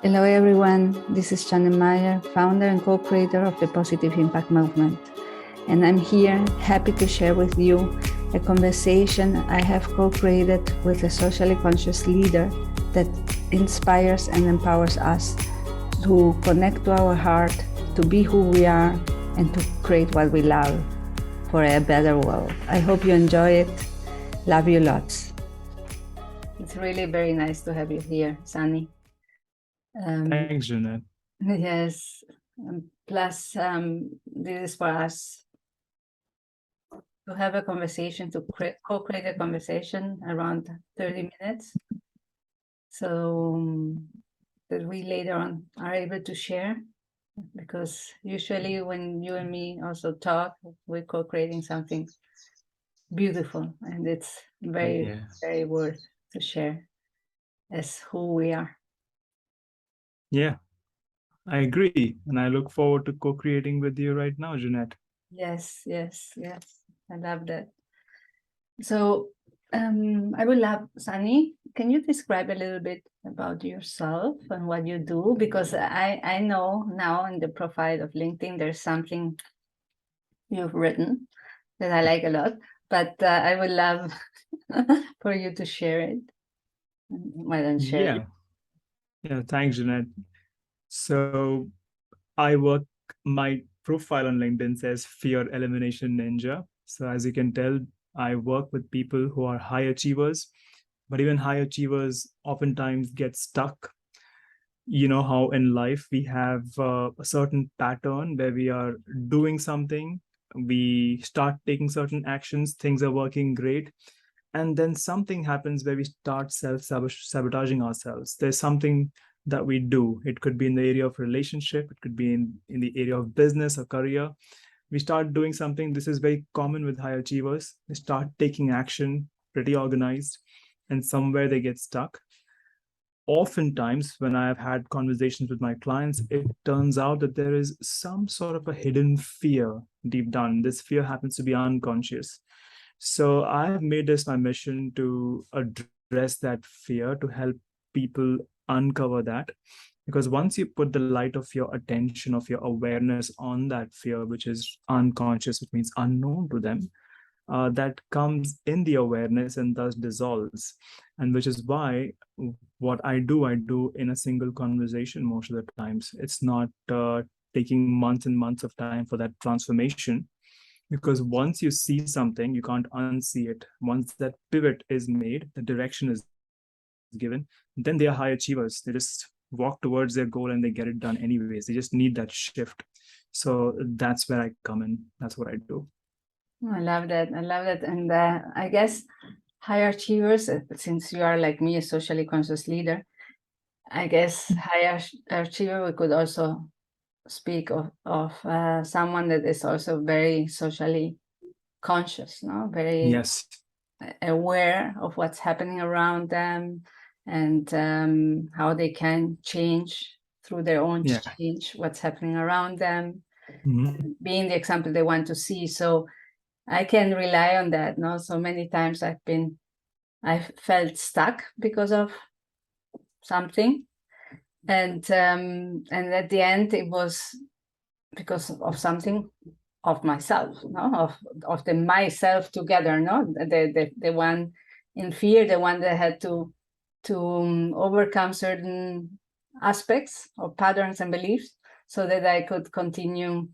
Hello everyone, this is Shannon Meyer, founder and co-creator of the Positive Impact Movement. And I'm here happy to share with you a conversation I have co-created with a socially conscious leader that inspires and empowers us to connect to our heart, to be who we are, and to create what we love for a better world. I hope you enjoy it. Love you lots. It's really very nice to have you here, Sunny. Thanks, Jeanette. Yes. Plus, this is for us to have a conversation, to co-create a conversation around 30 minutes. So that we later on are able to share, because usually when you and me also talk, we're co-creating something beautiful, and it's very, very worth to share as who we are. Yeah, I agree. And I look forward to co-creating with you right now, Jeanette. Yes, yes, yes. I love that. So I would love, Sunny, can you describe a little bit about yourself and what you do? Because I know now in the profile of LinkedIn, there's something you've written that I like a lot, but I would love for you to share it. Why don't share it? Yeah, thanks, Jeanette. So my profile on LinkedIn says Fear Elimination Ninja. So as you can tell, I work with people who are high achievers, but even high achievers oftentimes get stuck. You know how in life we have a certain pattern where we are doing something, we start taking certain actions, things are working great, and then something happens where we start self-sabotaging ourselves. There's something that we do. It could be in the area of relationship, it could be in the area of business or career. We start doing something. This is very common with high achievers. They start taking action, pretty organized, and somewhere they get stuck. Oftentimes, when I have had conversations with my clients, it turns out that there is some sort of a hidden fear deep down. This fear happens to be unconscious. So I have made this my mission to address that fear, to help people uncover that. Because once you put the light of your attention, of your awareness on that fear, which is unconscious, which means unknown to them, that comes in the awareness and thus dissolves. And which is why what I do in a single conversation most of the times. It's not taking months and months of time for that transformation, because once you see something, you can't unsee it. Once that pivot is made, the direction is given, then they are high achievers. They just walk towards their goal and they get it done anyways. They just need that shift. So that's where I come in. That's what I do. I love that. I love that. And I guess high achievers, since you are like me, a socially conscious leader, I guess high achiever, we could also speak of someone that is also very socially conscious, no? Very aware of what's happening around them, and how they can change through their own change what's happening around them, being the example they want to see. So I can rely on that. No, so many times I felt stuck because of something, and at the end it was because of something of myself, no, of the myself together, no, the one in fear, the one that had to overcome certain aspects or patterns and beliefs, so that I could continue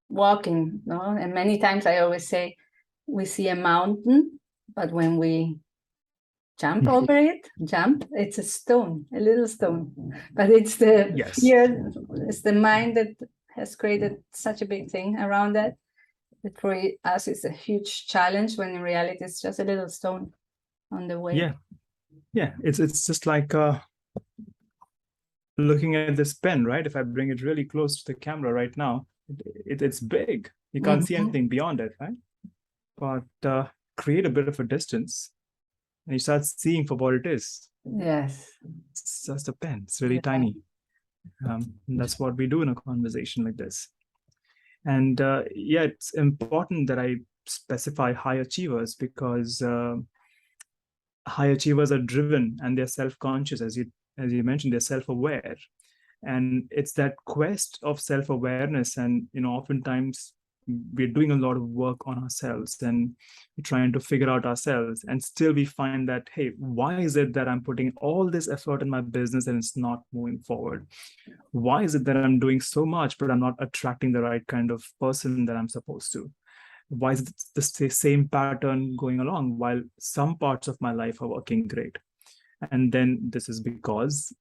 walking, no. And many times I always say, we see a mountain, but when we jump over it, it's a stone, a little stone. But it's the fear, it's the mind that has created such a big thing around that. That for us it's a huge challenge, when in reality it's just a little stone on the way. Yeah, it's just like looking at this pen, right? If I bring it really close to the camera right now, it's big. You can't see anything beyond it, right? But create a bit of a distance, and you start seeing for what it is. Yes. It's just a pen. It's really tiny. That's what we do in a conversation like this. And it's important that I specify high achievers, because high achievers are driven and they're self-conscious, as as you mentioned, they're self-aware. And it's that quest of self-awareness. And, oftentimes we're doing a lot of work on ourselves and we're trying to figure out ourselves. And still we find that, hey, why is it that I'm putting all this effort in my business and it's not moving forward? Why is it that I'm doing so much, but I'm not attracting the right kind of person that I'm supposed to? Why is it the same pattern going along while some parts of my life are working great? And then this is because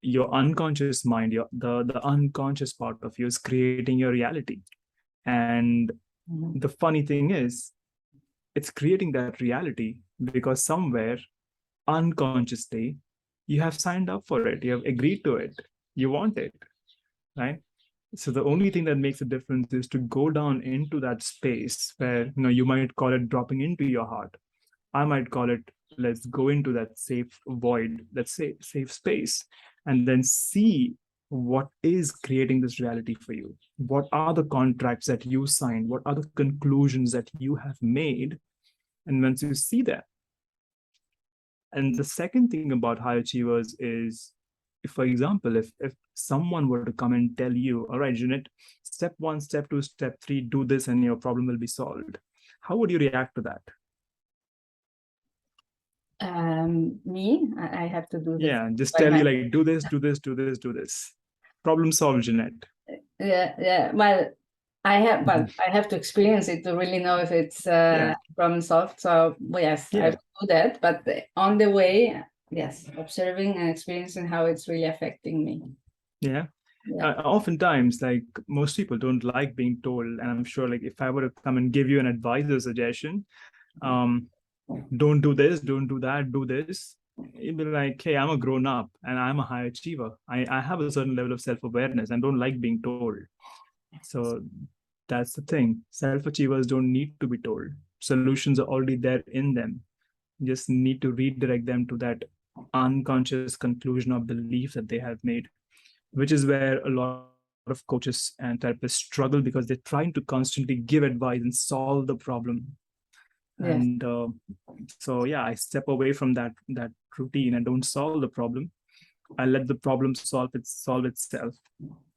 your unconscious mind, the unconscious part of you is creating your reality. And the funny thing is, it's creating that reality because somewhere unconsciously you have signed up for it, you have agreed to it, you want it, right? So the only thing that makes a difference is to go down into that space where, you might call it dropping into your heart. I might call it, let's go into that safe void, that safe space, and then see what is creating this reality for you. What are the contracts that you signed? What are the conclusions that you have made? And once you see that, and the second thing about high achievers is, if, for example, if someone were to come and tell you, all right, Jeanette, step 1, step 2, step 3, do this and your problem will be solved. How would you react to that? I have to do this. Yeah, just tell you like, do this, do this, do this, do this. Problem solved, Jeanette. Yeah. Well, I have to experience it to really know if it's problem solved. So yes, I do that. But on the way, yes, observing and experiencing how it's really affecting me. Yeah. Oftentimes, like, most people don't like being told, and I'm sure, like, if I were to come and give you an advice or suggestion, don't do this, don't do that, do this, you'd be like, hey, I'm a grown up and I'm a high achiever. I have a certain level of self-awareness and don't like being told. So that's the thing. Self-achievers don't need to be told. Solutions are already there in them. You just need to redirect them to that unconscious conclusion or belief that they have made, which is where a lot of coaches and therapists struggle, because they're trying to constantly give advice and solve the problem. Yes. And so, I step away from that routine and don't solve the problem. I let the problem solve itself.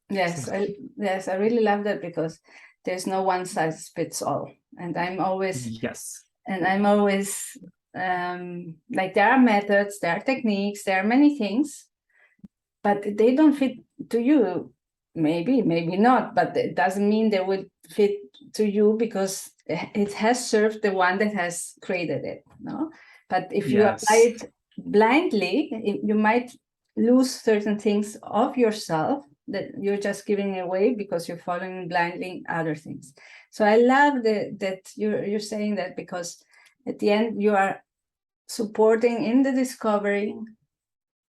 Yes, so. I really love that, because there's no one size fits all. And I'm always like, there are methods, there are techniques, there are many things, but they don't fit to you. Maybe not, but it doesn't mean they will fit to you, because it has served the one that has created it. No, but if you apply it blindly, you might lose certain things of yourself that you're just giving away because you're following blindly other things. So I love that you're saying that, because at the end you are supporting in the discovery.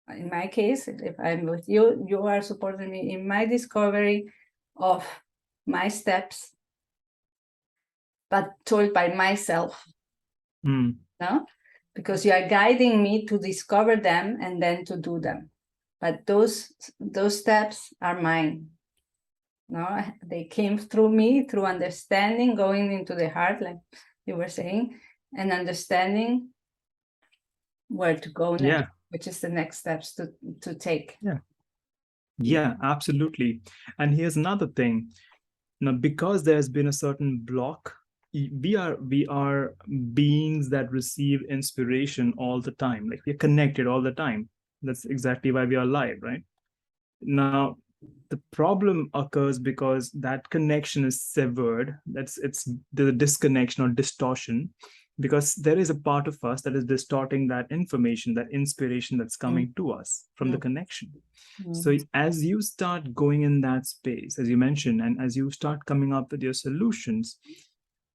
In my case, if I'm with you, you are supporting me in my discovery of my steps, but told by myself. No? Because you are guiding me to discover them and then to do them. But those steps are mine. No, they came through me, through understanding, going into the heart, like you were saying, and understanding where to go next, which is the next steps to take. Yeah, absolutely. And here's another thing. Now, because there's been a certain block, we are beings that receive inspiration all the time. Like, we're connected all the time. That's exactly why we are alive, right? Now, the problem occurs because that connection is severed. It's the disconnection or distortion, because there is a part of us that is distorting that information, that inspiration that's coming to us from the connection. So as you start going in that space, as you mentioned, and as you start coming up with your solutions,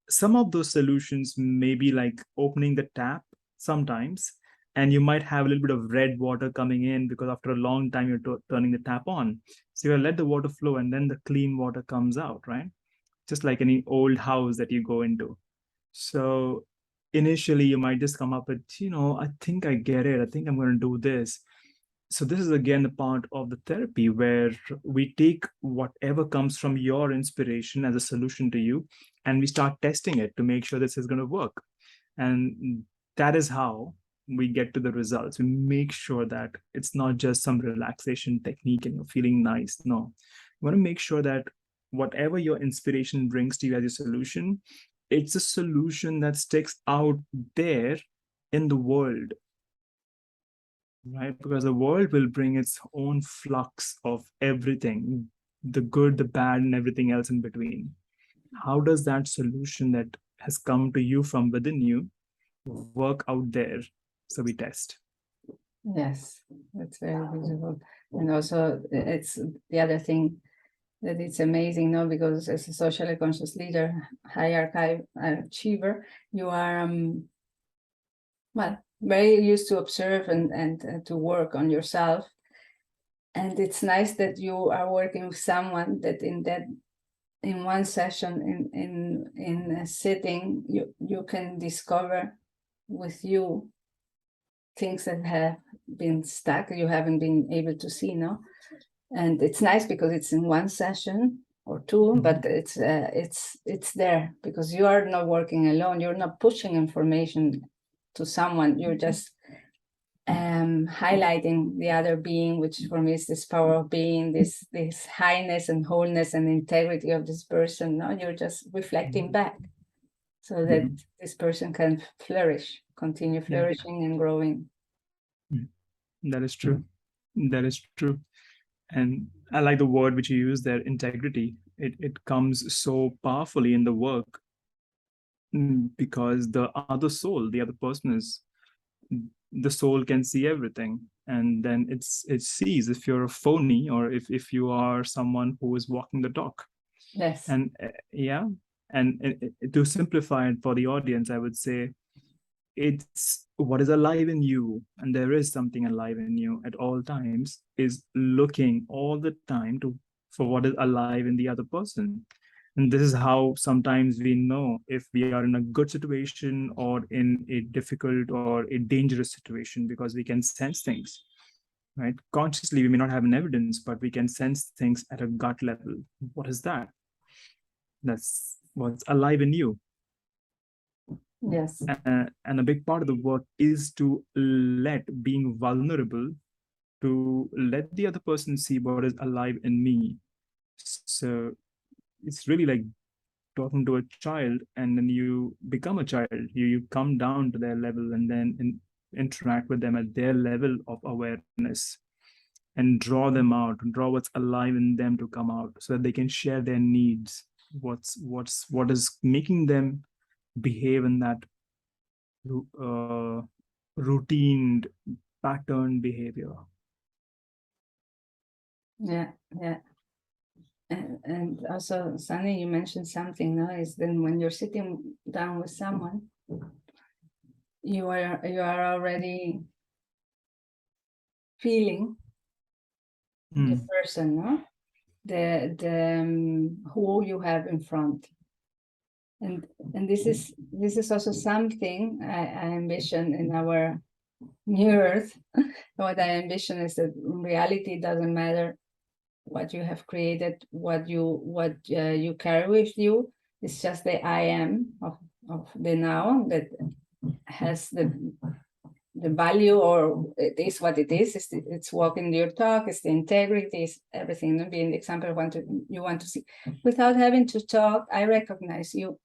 some of those solutions may be like opening the tap sometimes, and you might have a little bit of red water coming in because after a long time you're turning the tap on. So you let the water flow and then the clean water comes out, right? Just like any old house that you go into. So initially you might just come up with, I think I get it. I think I'm going to do this. So this is again the part of the therapy where we take whatever comes from your inspiration as a solution to you, and we start testing it to make sure this is going to work. And that is how we get to the results, we make sure that it's not just some relaxation technique and you're feeling nice. No, you want to make sure that whatever your inspiration brings to you as a solution, it's a solution that sticks out there in the world, right? Because the world will bring its own flux of everything, the good, the bad, and everything else in between. How does that solution that has come to you from within you work out there? So we test. Yes, that's very visible. And also it's the other thing that it's amazing, no? Because as a socially conscious leader, high archive achiever, you are well, very used to observe and to work on yourself. And it's nice that you are working with someone that in one session, in a sitting, you can discover with you things that have been stuck, you haven't been able to see, no? And it's nice because it's in one session or two, but it's there because you are not working alone. You're not pushing information to someone. You're just highlighting the other being, which for me is this power of being, this highness and wholeness and integrity of this person. No, you're just reflecting back so that this person can flourish, continue flourishing and growing. That is true. That is true. And I like the word which you use there, integrity. It comes so powerfully in the work because the other soul, the other person is, the soul can see everything. And then it sees if you're a phony or if you are someone who is walking the talk. Yes. And to simplify it for the audience, I would say it's what is alive in you, and there is something alive in you at all times, is looking all the time for what is alive in the other person. And this is how sometimes we know if we are in a good situation or in a difficult or a dangerous situation, because we can sense things, right? Consciously, we may not have an evidence, but we can sense things at a gut level. What is that? That's what's alive in you. Yes. And a big part of the work is to let being vulnerable, to let the other person see what is alive in me. So it's really like talking to a child, and then you become a child. You come down to their level and then interact with them at their level of awareness and draw them out, draw what's alive in them to come out so that they can share their needs. What is making them behave in that routine pattern behavior. Yeah. And also, Sunny, you mentioned something, no? Is then when you're sitting down with someone, you are already feeling the person, no? The who you have in front. And this is also something I envision in our new earth. What I envision is that in reality it doesn't matter what you have created, what you carry with you. It's just the I am of the now that has the value, or it is what it is. It's walking your talk, it's the integrity, it's everything. Being the example you want to see. Without having to talk, I recognize you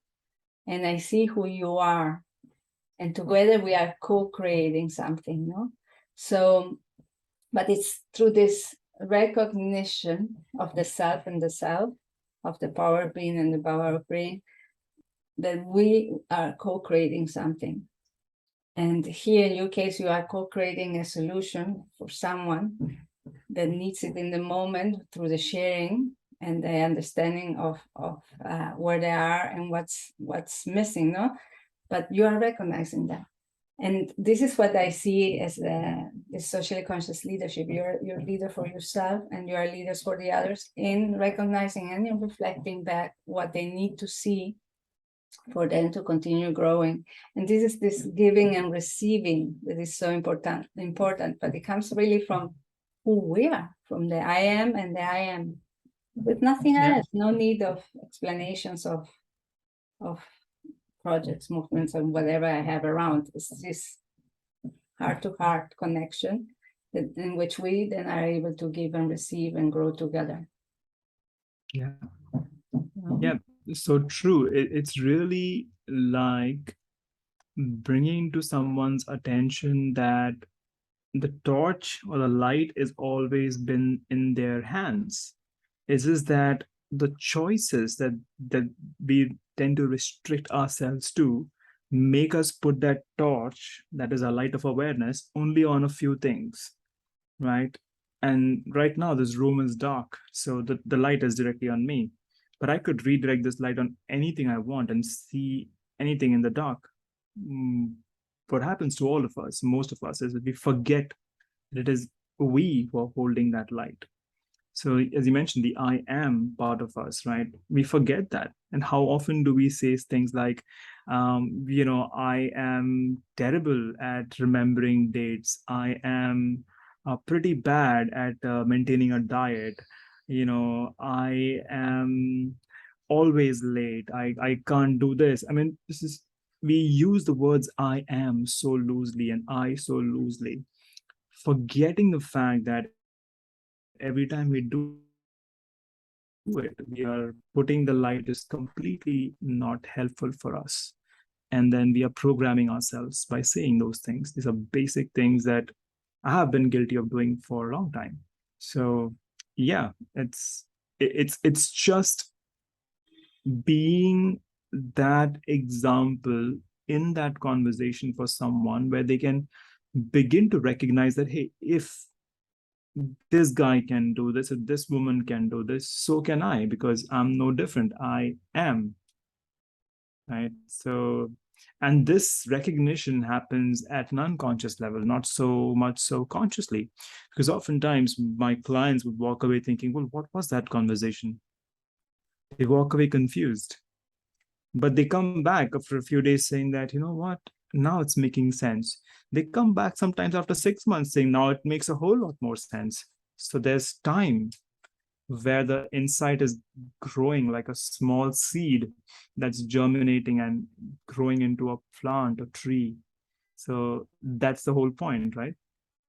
and I see who you are. And together we are co-creating something, no? So, but it's through this recognition of the self and the self, of the power of being and the power of being, that we are co-creating something. And here in your case, you are co-creating a solution for someone that needs it in the moment through the sharing and the understanding of where they are and what's missing, no? But you are recognizing that. And this is what I see as the socially conscious leadership. You're a leader for yourself and you are leaders for the others in recognizing and in reflecting back what they need to see for them to continue growing. And this is this giving and receiving that is so important, but it comes really from who we are, from the I am and the I am, with nothing else, no need of explanations of projects, movements, and whatever I have around. It's just heart-to-heart connection in which we then are able to give and receive and grow together. Yeah. Yeah, so true. It's really like bringing to someone's attention that the torch or the light is always been in their hands. It's just that the choices that we tend to restrict ourselves to make us put that torch, that is a light of awareness, only on a few things, right? And right now this room is dark, so the light is directly on me, but I could redirect this light on anything I want and see anything in the dark. What happens to all of us, most of us, is that we forget that it is we who are holding that light. So as you mentioned, the I am part of us, right? We forget that. And how often do we say things like, I am terrible at remembering dates. I am pretty bad at maintaining a diet. I am always late. I can't do this. I mean, we use the words I am so loosely and I so loosely, forgetting the fact that every time we do it, we are putting the light is completely not helpful for us. And then we are programming ourselves by saying those things. These are basic things that I have been guilty of doing for a long time. So yeah, it's just being that example in that conversation for someone where they can begin to recognize that, hey, if this guy can do this, if this woman can do this, so can I, because I'm no different. I am, right? So, and this recognition happens at an unconscious level, not so much so consciously, because oftentimes my clients would walk away thinking, well, what was that conversation? They walk away confused, but they come back after a few days saying that, you know what, now it's making sense. They come back sometimes after 6 months saying, now it makes a whole lot more sense. So there's time where the insight is growing like a small seed that's germinating and growing into a plant or tree. So that's the whole point, right?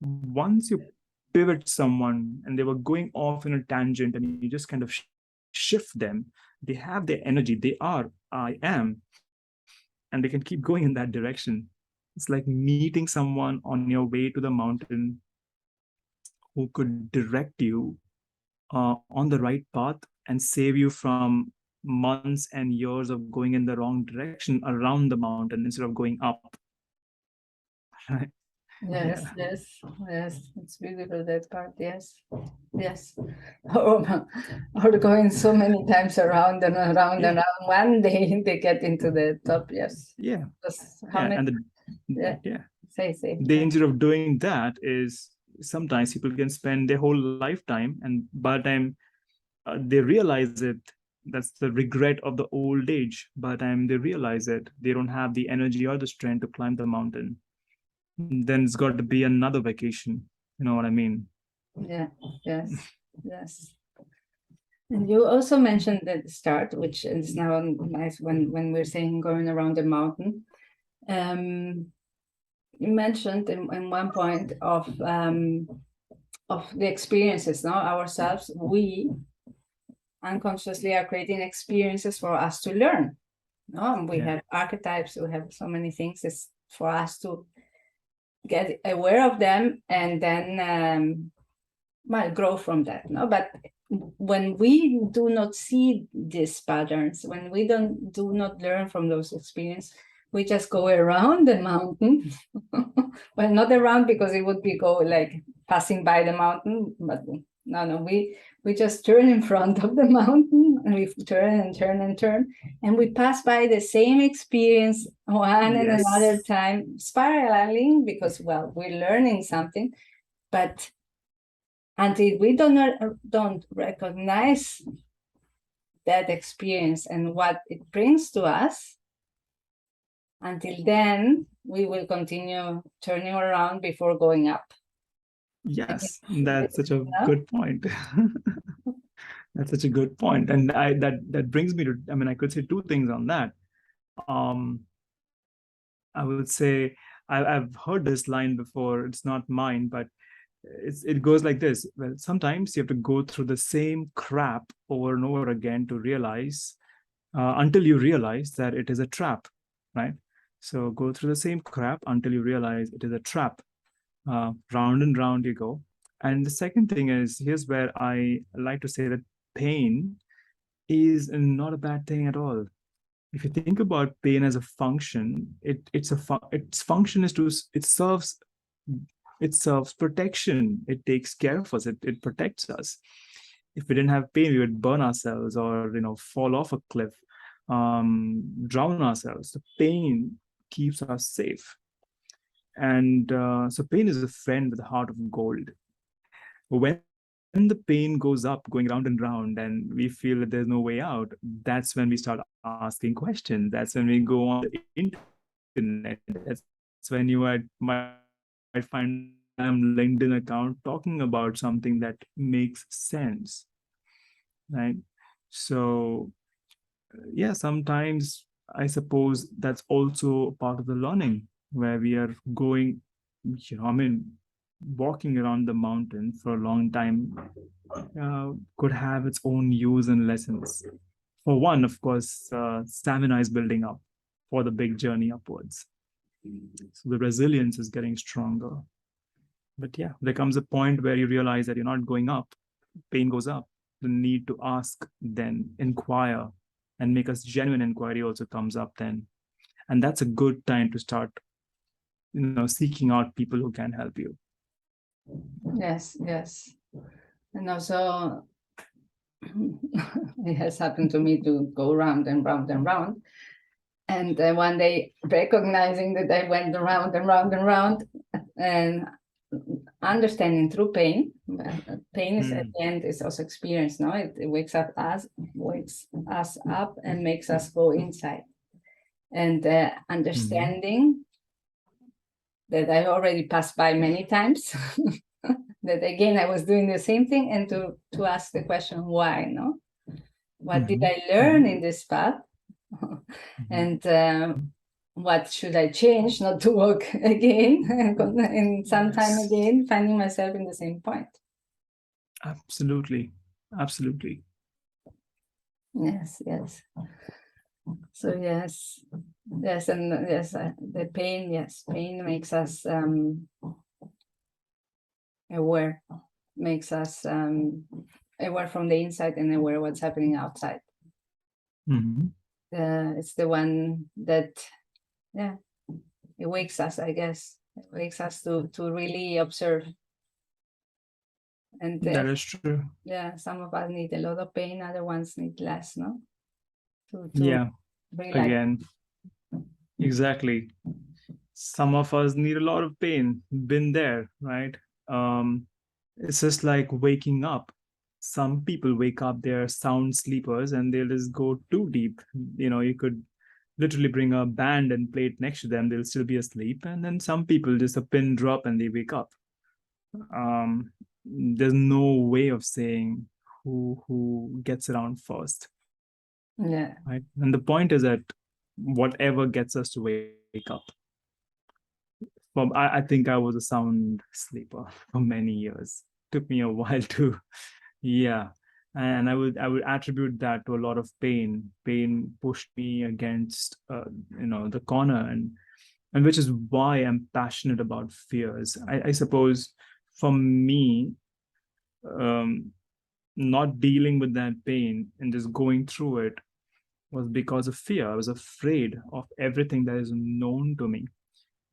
Once you pivot someone and they were going off in a tangent and you just kind of shift them, they have their energy, they are I am, and they can keep going in that direction. It's like meeting someone on your way to the mountain who could direct you on the right path and save you from months and years of going in the wrong direction around the mountain instead of going up. Right? Yes, Yeah. yes, it's beautiful, that part. Yes. Or going so many times around and around Yeah. and around. One day they get into the top. Yes. Yeah. How Yeah. many? And Yeah. yeah, Say. danger of doing that is sometimes people can spend their whole lifetime, and by the time they realize it, that's the regret of the old age. By the time they realize it, they don't have the energy or the strength to climb the mountain. Then it's got to be another vacation. You know what I mean? Yeah. Yes. And you also mentioned at the start, which is now nice when we're saying going around the mountain. You mentioned in one point of the experiences, no, ourselves, we unconsciously are creating experiences for us to learn. No, and we have archetypes, we have so many things. It's for us to get aware of them and then grow from that. No, but when we do not see these patterns, when we do not learn from those experiences, we just go around the mountain. Well, not around, because it would be go like passing by the mountain, but no, we just turn in front of the mountain, and we turn and turn and turn, and we pass by the same experience one and another time, spiraling, because, well, we're learning something, but until we don't recognize that experience and what it brings to us, until then we will continue turning around before going up. Yes, that's such a good point. That's such a good point. And that brings me to, I mean, I could say two things on that. I would say I've heard this line before. It's not mine, but it goes like this. Well, sometimes you have to go through the same crap over and over again to realize, until you realize that it is a trap, right? So go through the same crap until you realize it is a trap. Round and round you go. And the second thing is, here's where I like to say that pain is not a bad thing at all. If you think about pain as a function, its function is to it serves protection. It takes care of us. It protects us. If we didn't have pain, we would burn ourselves or fall off a cliff, drown ourselves. The pain keeps us safe. And so pain is a friend with a heart of gold. When the pain goes up, going round and round, and we feel that there's no way out, that's when we start asking questions. That's when we go on the internet. That's when you might find a LinkedIn account talking about something that makes sense, right? So, yeah, sometimes I suppose that's also part of the learning where we are going, walking around the mountain for a long time could have its own use and lessons. For one, of course, stamina is building up for the big journey upwards. So the resilience is getting stronger. But yeah, there comes a point where you realize that you're not going up, pain goes up. The need to ask, then inquire, and make us genuine inquiry also comes up then. And that's a good time to start, seeking out people who can help you. Yes, yes. And also, it has happened to me to go round and round and round. And one day, recognizing that I went around and round and round, and understanding through pain. Pain is at the end is also experience. No, it wakes us up and makes us go inside. And understanding that I already passed by many times. That again I was doing the same thing, and to ask the question why, no? What did I learn in this path? And what should I change not to walk again and sometime again finding myself in the same point? Absolutely. Yes. So yes, and yes, the pain. Pain makes us aware, makes us aware from the inside and aware what's happening outside. It's the one that, it wakes us, I guess. It wakes us to really observe. And that is true. Yeah, some of us need a lot of pain, other ones need less, no? Yeah, realize. Again, exactly. Some of us need a lot of pain. Been there, right? It's just like waking up. Some people wake up, they're sound sleepers and they'll just go too deep. You could literally bring a band and play it next to them, they'll still be asleep. And then some people just a pin drop and they wake up. There's no way of saying who gets around first. Yeah. Right. And the point is that whatever gets us to wake up. I think I was a sound sleeper for many years. Took me a while to, yeah. And I would attribute that to a lot of pain. Pain pushed me against, the corner, and which is why I'm passionate about fears. I suppose for me, not dealing with that pain and just going through it was because of fear. I was afraid of everything that is known to me.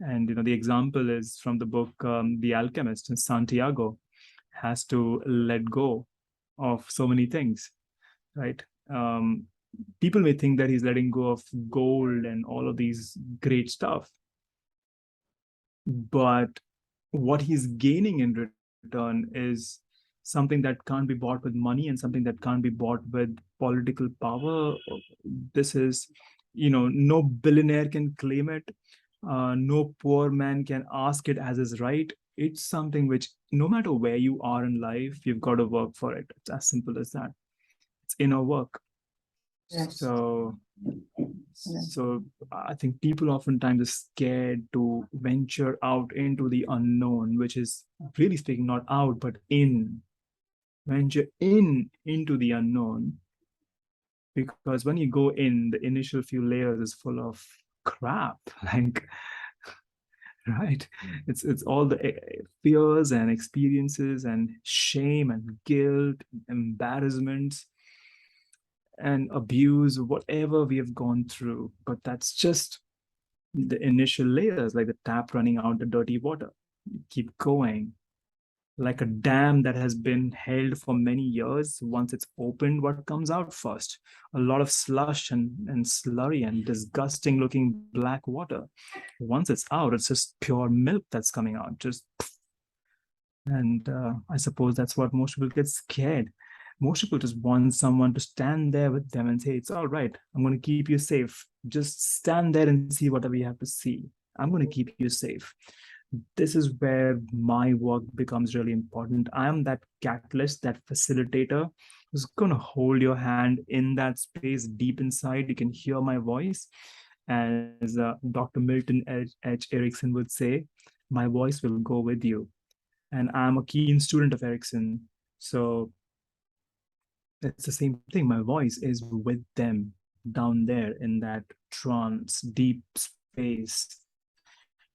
And the example is from the book The Alchemist. And Santiago has to let go of so many things, right? People may think that he's letting go of gold and all of these great stuff, but what he's gaining in return is something that can't be bought with money and something that can't be bought with political power. This is, no billionaire can claim it. No poor man can ask it as his right. It's something which, no matter where you are in life, you've got to work for it. It's as simple as that. It's inner work. Yes. So, Yes. so I think people oftentimes are scared to venture out into the unknown, which is really speaking not out, but in. Venture into the unknown, because when you go in, the initial few layers is full of crap. Like, right? It's all the fears and experiences and shame and guilt, embarrassments and abuse, whatever we have gone through. But that's just the initial layers, like the tap running out the dirty water. Keep going. Like a dam that has been held for many years. Once it's opened, what comes out first? A lot of slush and slurry and disgusting looking black water. Once it's out, it's just pure milk that's coming out. Just and I suppose that's what most people get scared. Most people just want someone to stand there with them and say, "It's all right. I'm going to keep you safe. Just stand there and see whatever you have to see. I'm going to keep you safe." This is where my work becomes really important. I am that catalyst, that facilitator who's going to hold your hand in that space deep inside. You can hear my voice. As Dr. Milton H. Erickson would say, my voice will go with you. And I'm a keen student of Erickson. So it's the same thing. My voice is with them down there in that trance, deep space.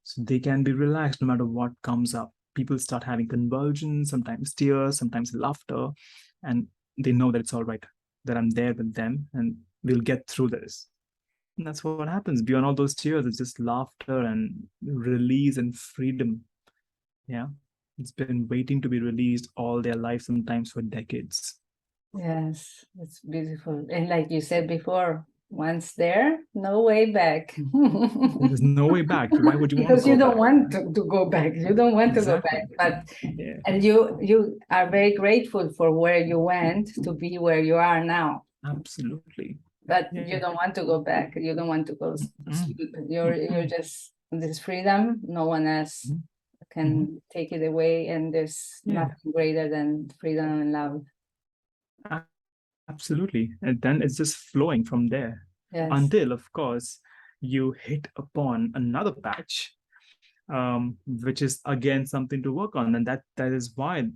So they can be relaxed no matter what comes up. People start having convulsions, sometimes tears, sometimes laughter, and they know that it's all right, that I'm there with them and we'll get through this. And that's what happens. Beyond all those tears, it's just laughter and release and freedom. Yeah. It's been waiting to be released all their life, sometimes for decades. Yes, it's beautiful. And like you said before, once there, no way back. There's no way back. Why would you want to Because go you don't back? want to go back. You don't want to go Exactly. back. But Yeah. and you are very grateful for where you went to be where you are now. Absolutely. But Yeah. you don't want to go back. You don't want to go sleep. You're just this freedom. No one else can take it away, and there's nothing greater than freedom and love. Absolutely. And then it's just flowing from there. Yes. Until, of course, you hit upon another patch, which is again something to work on. And that is why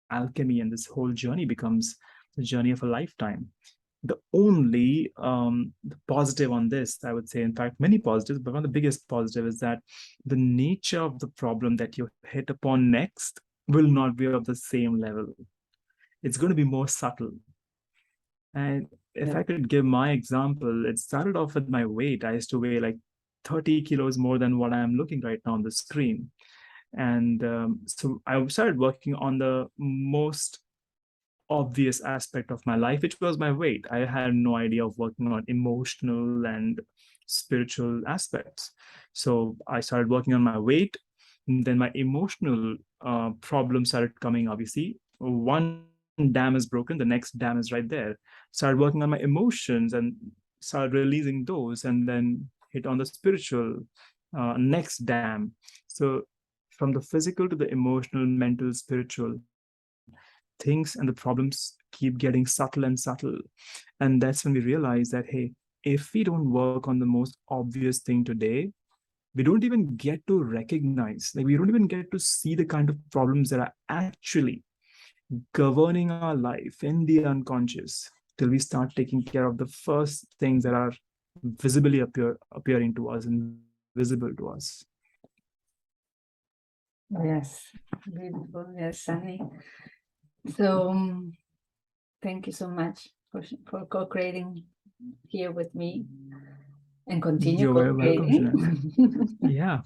alchemy and this whole journey becomes the journey of a lifetime. The only the positive on this, I would say, in fact, many positives, but one of the biggest positive is that the nature of the problem that you hit upon next will not be of the same level. It's going to be more subtle. And if I could give my example, it started off with my weight. I used to weigh like 30 kilos more than what I'm looking right now on the screen. And so I started working on the most obvious aspect of my life, which was my weight. I had no idea of working on emotional and spiritual aspects. So I started working on my weight. And then my emotional problems started coming, obviously. One dam is broken, the next dam is right there. Started working on my emotions and started releasing those, and then hit on the spiritual next dam. So from the physical to the emotional, mental, spiritual, things and the problems keep getting subtle and subtle. And that's when we realize that, hey, if we don't work on the most obvious thing today, we don't even get to recognize, like, we don't even get to see the kind of problems that are actually governing our life in the unconscious till we start taking care of the first things that are visibly appearing to us and visible to us. Yes, beautiful. Yes, Sunny. So thank you so much for co-creating here with me and continue You're very welcome, Jeanette. co-creating.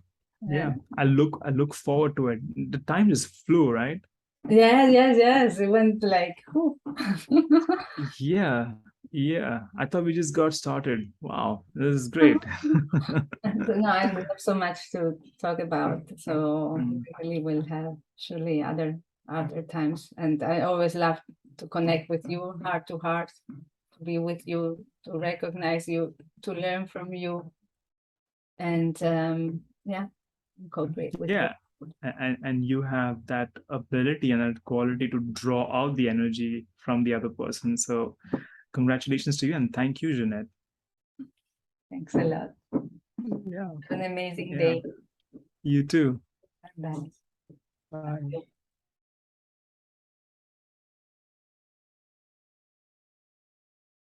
Yeah. I look forward to it. The time just flew, right? Yes. It went like, whew. Yeah. I thought we just got started. Wow, this is great. No, I have so much to talk about. So we really will have surely other times. And I always love to connect with you heart to heart, to be with you, to recognize you, to learn from you, and cooperate with you. And you have that ability and that quality to draw out the energy from the other person. So congratulations to you, and thank you, Jeanette. Thanks a lot. Yeah. Have an amazing Yeah. day. You too. Bye. Bye.